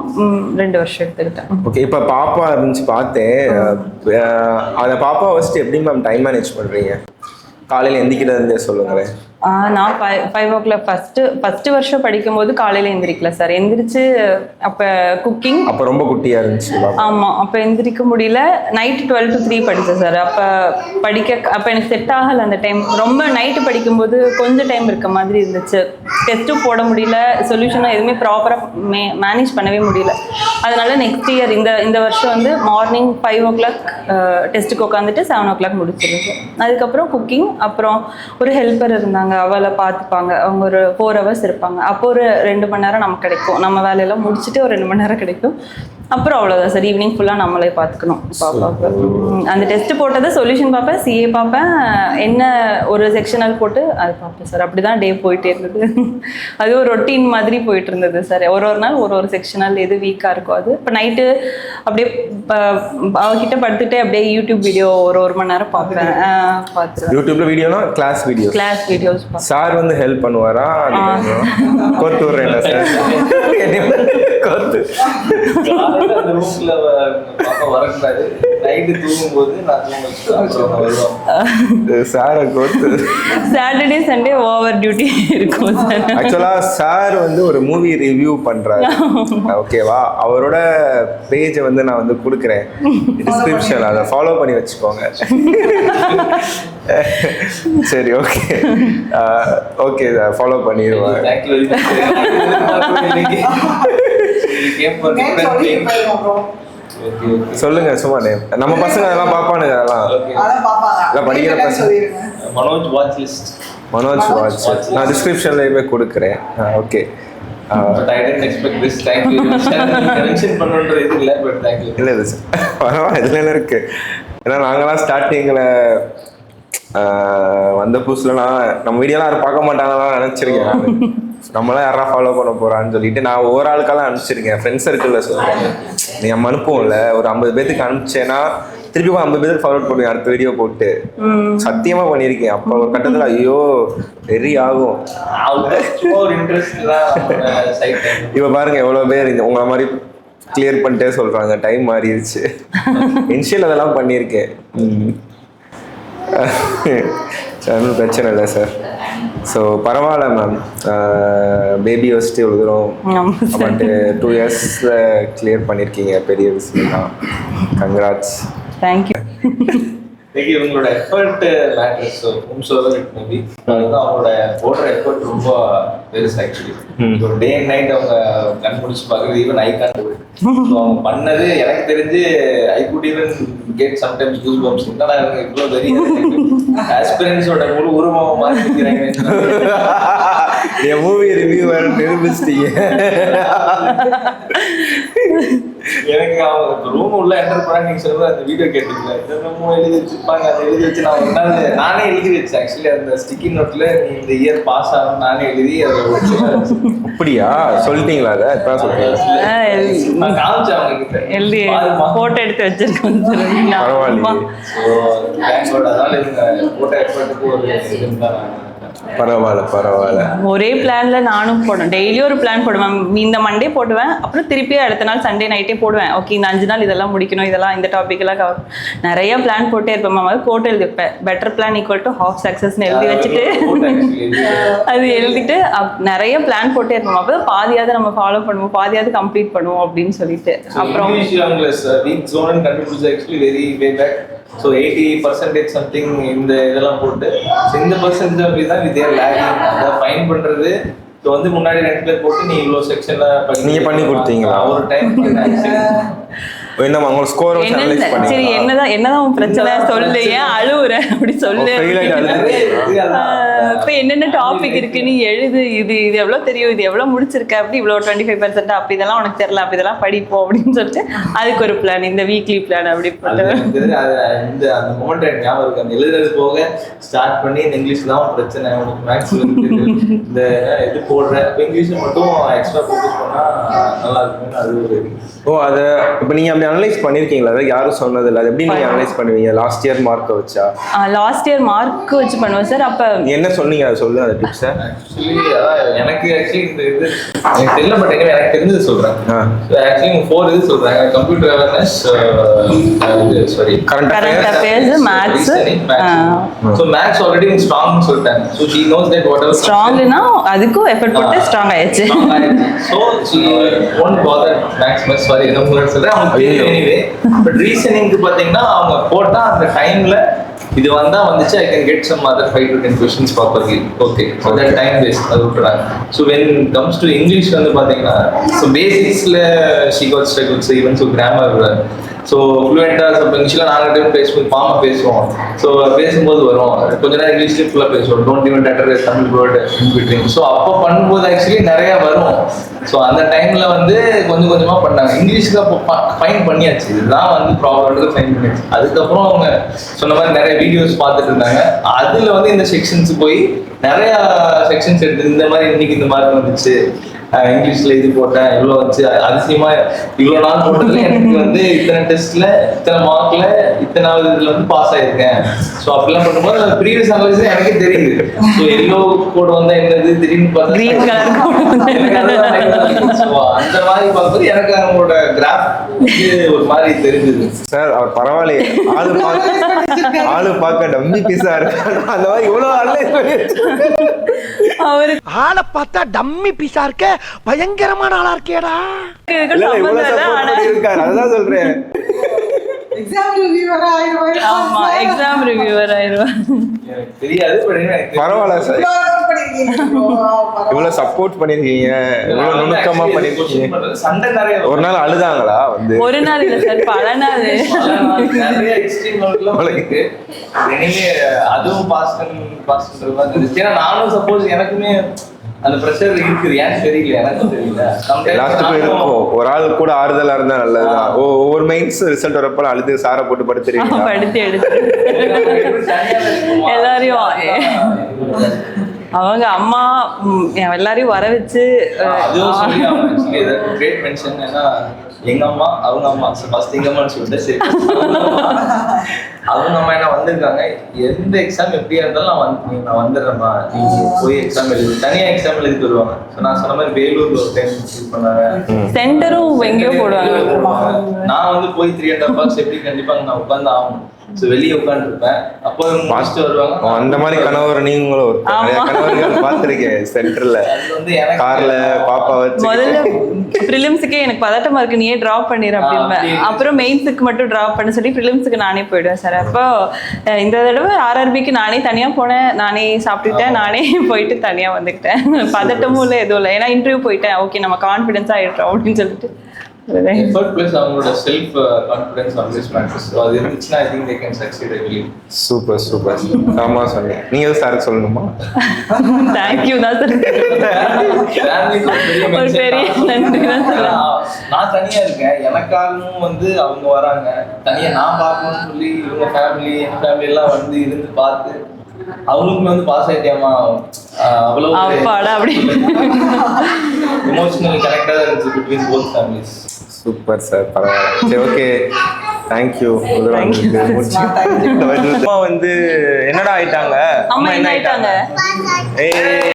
2 வருஷம் எடுத்துக்கிட்டேன். ஓகே, இப்போ பாப்பா இருந்துச்சு பார்த்தேன். அந்த பாப்பா வச்சுட்டு எப்படி மேம் டைம் மேனேஜ் பண்ணுறீங்க? காலையில் எந்திக்கிறதுந்தே சொல்லுங்களேன். நான் 5 o'clock ஃபஸ்ட்டு வருஷம் படிக்கும்போது காலையில் எந்திரிக்கல சார். எந்திரிச்சு அப்போ குக்கிங். அப்போ ரொம்ப குட்டியாக இருந்துச்சு. ஆமாம், அப்போ எந்திரிக்க முடியல. நைட்டு 12 to 3 படித்தேன் சார். அப்போ எனக்கு செட் ஆகலை அந்த டைம். ரொம்ப நைட்டு படிக்கும்போது கொஞ்சம் டைம் இருக்க மாதிரி இருந்துச்சு. டெஸ்ட்டும் போட முடியல, சொல்யூஷனும் எதுவுமே ப்ராப்பராக மேனேஜ் பண்ணவே முடியல. அதனால நெக்ஸ்ட் இயர் இந்த வருஷம் வந்து மார்னிங் 5 o'clock டெஸ்ட்டுக்கு உட்காந்துட்டு 7 o'clock முடிச்சிருந்தேன் சார். அதுக்கப்புறம் குக்கிங், அப்புறம் ஒரு ஹெல்ப்பர் இருந்தாங்க, அவளை பார்த்துப்பாங்க. அவங்க ஒரு 4 hours இருப்பாங்க. அப்போ ஒரு 2 மணி நேரம் நமக்கு கிடைக்கும். நம்ம வேலையெல்லாம் முடிச்சுட்டு ஒரு 2 மணி நேரம் கிடைக்கும். அப்புறம் அவ்வளோதான் சார். ஈவினிங் ஃபுல்லாக நம்மளே பார்த்துக்கணும். பாப்பாவுக்கு அந்த டெஸ்ட் போட்டதை சொல்யூஷன் பார்ப்பேன், சிஏ பார்ப்பேன், என்ன ஒரு செக்ஷனல் போட்டு அது பார்ப்பேன் சார். அப்படி தான் டே போயிட்டே இருந்தது. அது ஒரு ரொட்டீன் மாதிரி போயிட்டு இருந்தது சார். ஒரு நாள் ஒரு செக்ஷனல் எது வீக்காக இருக்கோ அது. இப்போ நைட்டு அப்படியே அவகிட்ட படுத்துகிட்டே அப்படியே யூடியூப் வீடியோ ஒரு மணி நேரம் பார்ப்பேன். பார்த்து யூடியூப்ல வீடியோனா கிளாஸ் வீடியோஸ் சார் வந்து ஹெல்ப் பண்ணுவாரா? கோத்து விடுறேன் சார், கோத்து காலையில அந்த ரூம்ல பாப்பா வரக்கூடாது, நைட்டு தூங்கும்போது நான் தூங்க வச்சுட்டு வருவோம். சாரை கோத்து. சாட்டர்டே சண்டே ஓவர் டியூட்டி இருக்கும் சார். ஆக்சுவலா சார் வந்து ஒரு மூவி ரிவ்யூ பண்றாரு, ஓகேவா? அவரோட பேஜை வந்து நான் வந்து கொடுக்குறேன் டிஸ்கிரிப்ஷன், அதை ஃபாலோ பண்ணி வச்சுக்கோங்க. சரி, ஓகே ஓகே, ஃபாலோ பண்ணிடுவேன். Thank you very much. சொல்லுங்க சும்மா நேம். நம்ம பசங்க அதெல்லாம் பார்ப்பானுங்க, அதெல்லாம் அதான் பாப்பாங்க. எல்லாம் படிக்கிற நீங்க பசங்க. சொல்லிருங்க. Manoj watch list. Manoj watch நான் டிஸ்கிரிப்ஷன்லயுமே கொடுக்குறேன். Okay. But I didn't expect this. Thank you. Mention பண்ணுன்ற இது இல்ல, but thank you. இல்லை சார், பரவாயில்ல, இதுல இருக்கு. ஏன்னா நாங்களாம் ஸ்டார்டிங்கில் வந்த புதுசுலலாம் நம்ம வீடியோலாம் யாரும் பார்க்க மாட்டாங்கலாம் நினச்சிருக்கேன் நான். நம்மளாம் யாரா ஃபாலோ பண்ண போறான்னு சொல்லிட்டு நான் ஒவ்வொரு ஆளுக்கெல்லாம் அனுப்பிச்சிருக்கேன், ஃப்ரெண்ட்ஸ் சர்க்கிளில் சொல்கிறேன். நீ நம்ம அனுப்புவோம்ல, ஒரு 50 பேத்துக்கு அனுப்பிச்சேன்னா திருப்பி 50 பேருக்கு ஃபார்வர்ட் பண்ணுவேன் அடுத்த வீடியோ போட்டு. சத்தியமா பண்ணியிருக்கேன். அப்போ ஒரு கட்டத்தில் ஐயோ வெறி ஆகும். ஒரு இன்ட்ரெஸ்ட் தான் சைட். இப்போ பாருங்க எவ்வளோ பேர் உங்களை மாதிரி கிளியர் பண்ணிட்டே சொல்றாங்க, டைம் மாறிடுச்சு. இன்ஷியல் அதெல்லாம் பண்ணியிருக்கேன். ஒன்றும் பிரச்சனை இல்லை சார். ஸோ பரவாயில்ல மேம், பேபி வச்சுட்டு இவ்வளோ தூரம் பட் 2 இயர்ஸில் கிளியர் பண்ணியிருக்கீங்க, பெரிய விஷயம் தான். கங்க்ராட்ஸ். தேங்க்யூ. இவங்களோட எஃபர்ட் மேட்டர்ஸ். மேபி அவங்களோட போடுற எஃபர்ட் ரொம்ப பெருசு ஆக்சுவலி. ஒரு டே அண்ட் நைட் அவங்க கண் முடிச்சு பார்க்குறது, ஈவன் ஐ கான் அவங்க பண்ணது எனக்கு தெரிஞ்சு I could even get sometimes goose bumps. என்னடா இவங்க இவ்வளோ பெரிய ஆஸ்பிரன்ஸோட முழு உருவம் மாற்றிக்கிறாங்க. என் மூவி ரிவ்யூ வேற நிரூபிச்சிட்டீங்க. எனக்கு அவங்க ரூம் உள்ள என்டர் பண்ண நீங்க சொல்லுங்க, அந்த வீடியோ கேட்டீங்களா, என்னமோ எழுதி வச்சிருப்பாங்க, அதை எழுதி வச்சு நான் ஒரு நாள் நானே எழுதி வச்சேன். ஆக்சுவலி அந்த ஸ்டிக்கி நோட்ல நீ இந்த இயர் பாஸ் ஆகும் நானே எழுதி அதை அப்படியா சொல்லிட்டீங்களா? அதை இப்பதான் சொல்றீங்க. நான் காமிச்சேன் அவங்க கிட்ட எழுதி போட்டோ எடுத்து வச்சிருக்கோம். பரவாயில்லையே. So thanks. அதனால இவங்க போட்ட எஃபர்ட்டுக்கு ஒரு இது தான். பரவாயில்ல பரவாயில்ல. ஒரே பிளான்ல நானும் போடுவேன். டெய்லி ஒரு பிளான் போடுவேன். இந்த மண்டே போடுவேன், அப்புறம் திருப்பி அடுத்த நாள் சண்டே நைட்டே போடுவேன். ஓகே இந்த 5 நாள் இதெல்லாம் முடிக்கணும், இதெல்லாம் இந்த டாபிக் எல்லாம் கவர் நிறைய பிளான் போட்டே இருப்பேன். மாமா கோட் எழுதி வைப்பேன், better plan equal to half சக்ஸஸ்ன்னு எழுதி வச்சுட்டு அது எழுதிட்டு நிறைய பிளான் போட்டே இருப்போம். அப்போ பாதியாவது நம்ம ஃபாலோ பண்ணுவோம், பாதியாவது கம்ப்ளீட் பண்ணுவோம் அப்படின்னு சொல்லிட்டு. அப்புறம் வீக் ஜோன் கண்டுபிடிச்சது actually very way back. So 80% something இந்த இதெல்லாம் போட்டு இந்த பர்சன்டேஜ் அப்படி தான் வித்யா லேகிங் அதை ஃபைன் பண்ணுறது. ஸோ வந்து முன்னாடி 2 பேர் போட்டு நீ இவ்வளோ செக்ஷனில் நீங்க பண்ணி கொடுத்தீங்களா? ஒரு டைம் என்ன உங்களோட ஸ்கோர் வச்சு அனலைஸ் பண்ணீங்க? சரி என்னதான் உன் பிரச்சனை சொல்லு, ஏன் அழுவுற அப்படி சொல்லு. இப்போ என்னென்ன டாபிக் இருக்கு நீ எழுது, இது எவ்வளோ தெரியும், இது எவ்வளோ முடிச்சிருக்க, அப்படி இவ்வளோ 25% அப்படி இதெல்லாம் உனக்கு தெரியல, அப்படி இதெல்லாம் படிப்போம் அப்படின்னு சொல்லிட்டு அதுக்கு ஒரு பிளான், இந்த வீக்லி பிளான் அப்படி இந்த அந்த மோமெண்ட் எனக்கு ஞாபகம் இருக்கு. அந்த எழுதுறது போக ஸ்டார்ட் பண்ணி இந்த இங்கிலீஷ் தான் பிரச்சனை, உனக்கு மேக்ஸ் இந்த இது போடுற இங்கிலீஷ் மட்டும் எக்ஸ்ட்ரா ஃபோக்கஸ் பண்ணா நல்லா இருக்குன்னு அது ஒரு. ஓ அதை இப்போ நீங்கள் அப்படி அனலைஸ் பண்ணியிருக்கீங்களா? அதை யாரும் சொன்னது இல்லை. அது எப்படி நீங்கள் அனலைஸ் பண்ணுவீங்க? லாஸ்ட் இயர் மார்க்கை வச்சா? லாஸ்ட் இயர் மார்க் வச்சு பண்ணுவோம் சார். அப்போ என்ன சொன்னீங்க அதை சொல்லுங்க, அந்த டிப்ஸை. ஆக்சுவலி எனக்கு இந்த இது எனக்கு தெரியல, பட் எனக்கு தெரிஞ்சது சொல்கிறேன். ஆக்சுவலி 4 இது சொல்கிறாங்க: computer awareness, sorry current affairs, maths. So maths already ஸ்ட்ராங்னு சொல்லிட்டாங்க. So she knows that whatever ஸ்ட்ராங்னா அதுக்கும் எஃபர்ட் போட்டு ஸ்ட்ராங் ஆயிடுச்சு. So she won't bother maths much. Sorry என்ன சொல்கிறேன் அவங்க எனிவே. பட் ரீசனிங்க்கு பார்த்தீங்கன்னா அவங்க போட்டால் அந்த டைமில் இது வந்துச்சு, I can get some other 5 to 10 questions properly. Okay, so that time waste அது விட்டுறாங்க. So when comes to English வந்து பார்த்தீங்கன்னா ஸோ பேசிக்ஸில் she got struggles, even so grammar. So ஃப்ளூயண்ட்டாக இப்போ இங்கிலீஷில் நாங்கள் டைம் பேசுவோம், ஃபார்மாக பேசுவோம். ஸோ பேசும்போது வரும் கொஞ்ச நேரம் இங்கிலீஷ்லேயே ஃபுல்லாக பேசுவோம். Don't even utter Tamil word in between. So அப்போ பண்ணும்போது ஆக்சுவலி நிறையா வரும். ஸோ அந்த டைமில் வந்து கொஞ்சம் கொஞ்சமாக பண்ணாங்க. இங்கிலீஷுக்கு அப்போ ஃபைன் பண்ணியாச்சு, இதுதான் வந்து ப்ராப்ளம்ன்றது ஃபைன் பண்ணியாச்சு. அதுக்கப்புறம் அவங்க சொன்ன மாதிரி நிறைய வீடியோஸ் பார்த்துட்டு இருந்தாங்க. அதில் வந்து இந்த செக்ஷன்ஸ் போய் நிறையா செக்ஷன்ஸ் எடுத்து இந்த மாதிரி இன்னைக்கு இந்த மார்க் வந்துச்சு, இங்கிலீஷ்ல இது போட்டேன், இவ்வளவு வச்சு அதிசயமா இவ்வளவு நாள் போட்டதுல எனக்கு வந்து இத்தனை டெஸ்ட்ல இத்தனை மார்க்ல இத்தனாவது இதுல வந்து பாஸ் ஆயிருக்கேன். ஸோ அப்படிலாம் பண்ணும்போது ப்ரீவியஸ் அனலைஸ் எனக்கே தெரியுது. ஸோ எல்லோ கோட் வந்தா என்னது, திடீர்னு பார்த்தா Green colour So, அந்த மாதிரி பார்க்கும்போது எனக்கு அவங்களோட கிராஃப் ஒரு மாதிரி தெரிஞ்சது. சார் அவர் பரவாயில்லையே, ஆளு பார்க்க டம்மி பீஸா இருக்காரு. அந்த மாதிரி இவ்வளவு அவருக்கு ஆளை பார்த்தா டம்மி பீஸா இருக்க, பயங்கரமான ஆளா இருக்கேடா. இவ்வளவு சப்போர்ட் பண்ணிருக்காரு, அதுதான் சொல்றேன். எக்ஸாம் ரிவ்யூவர் ஆயிடுவாரு. ஆமா, எக்ஸாம் ரிவ்யூவர் ஆயிடுவா. எனக்கு தெரியாது, but எனக்கு பரவாயில்ல சார், இவ்வளவு இவ்வளவு சப்போர்ட் பண்ணிருக்கீங்க, இவ்வளவு நுணுக்கமா பண்ணிருக்கீங்க. சண்டை நிறைய ஒரு நாள் அழுதாங்களா வந்து? ஒரு நாள் இல்ல சார், பல நாள். நிறைய எக்ஸ்ட்ரீம் லெவல்ல இருக்கு. எனிவே அதுவும் பாஸ்ட்ன்ற மாதிரி இருந்துச்சு. ஏன்னா நானும் சப்போஸ் எனக்குமே அந்த ப்ரெஷர் இருக்குது, ஏன்னு தெரியல, எனக்கும் தெரியல. எல்லாத்துக்கும் இருக்கும், ஒரு ஆள் கூட ஆறுதலா இருந்தா நல்லதுதான். ஒவ்வொரு மெயின்ஸ் ரிசல்ட் வரப்ப அழுது சாரை போட்டு படுத்துறீங்க. படுத்து எடுத்து எல்லாரையும் அவங்க அம்மா எல்லாரையும் வர வச்சு அதுவும் சொல்லி அவங்க கிரேட் மென்ஷன். ஏன்னா எங்க அம்மா அவங்க அம்மா ஃபர்ஸ்ட் எங்க அம்மான்னு சொல்லிட்டு சரி அவங்க அம்மா என்ன வந்திருக்காங்க, எந்த எக்ஸாம் எப்படியா இருந்தாலும் நான் வந்துடுறேம்மா, நீங்க போய் எக்ஸாம் எழுதி தனியா எக்ஸாம் எழுதிட்டு வருவாங்க. ஸோ நான் சொன்ன மாதிரி வேலூர்ல ஒரு டைம் இது பண்ணாங்க, சென்டரும் எங்கேயோ போடுவாங்க. நான் வந்து போய் 3.5 hours எப்படி கண்டிப்பா நான் உட்காந்து ஆகணும். ஸோ வெளியே உட்காந்துருப்பேன், அப்போ முடிச்சுட்டு வருவாங்க. அந்த மாதிரி கணவர் நீங்களும் நிறைய கணவர்கள் பார்த்திருக்கேன் சென்டர்ல, அது வந்து எனக்கு கார்ல பாப்பா வச்சு. முதல்ல ப்ரிலிம்ஸுக்கே எனக்கு பதட்டமா இருக்கு, நீயே டிராப் பண்ணிடு அப்படின்பேன். அப்புறம் மெயின்ஸுக்கு மட்டும் டிராப் பண்ண சொல்லி ப்ரிலிம்ஸுக்கு நானே போயிடுவேன் சார். அப்போ இந்த தடவை ஆர்ஆர்பிக்கு நானே தனியா போனேன், நானே சாப்பிட்டுட்டேன், நானே போயிட்டு தனியா வந்துக்கிட்டேன். பதட்டமும் இல்லை, எதுவும் இல்லை. ஏன்னா இன்டர்வியூ போயிட்டேன், ஓகே நம்ம கான்ஃபிடென்ஸா ஆயிட்டோம் அப்படின்னு சொல்லிட்டு. எஃபர்ட் பிளஸ் அவங்களோட self confidence always matters. So அது இருந்துச்சுன்னா I think they can succeed. I believe. Super super, ஆமா சொன்னீங்க. நீங்க சார் சொல்லணுமா? தேங்க்யூ தான் சார், ஒரு பெரிய நன்றி தான் சார். நான் தனியா இருக்கேன், எனக்காகவும் வந்து அவங்க வராங்க, தனியா நான் பார்க்கணும்னு சொல்லி இவங்க ஃபேமிலி என் ஃபேமிலி எல்லாம் வந்து இருந்து பார்த்து அவங்களுக்குமே வந்து பாஸ் ஆயிட்டியாமா அவ்வளோ அப்பாடா அப்படி எமோஷனலி கனெக்டாக இருந்துச்சு between both families. Super sir, பரவாயில்ல. சரி, ஓகே, தேங்க்யூ. அம்மா வந்து என்னடா ஆயிட்டாங்க? அம்மா என்ன ஆயிட்டாங்க? ஏய்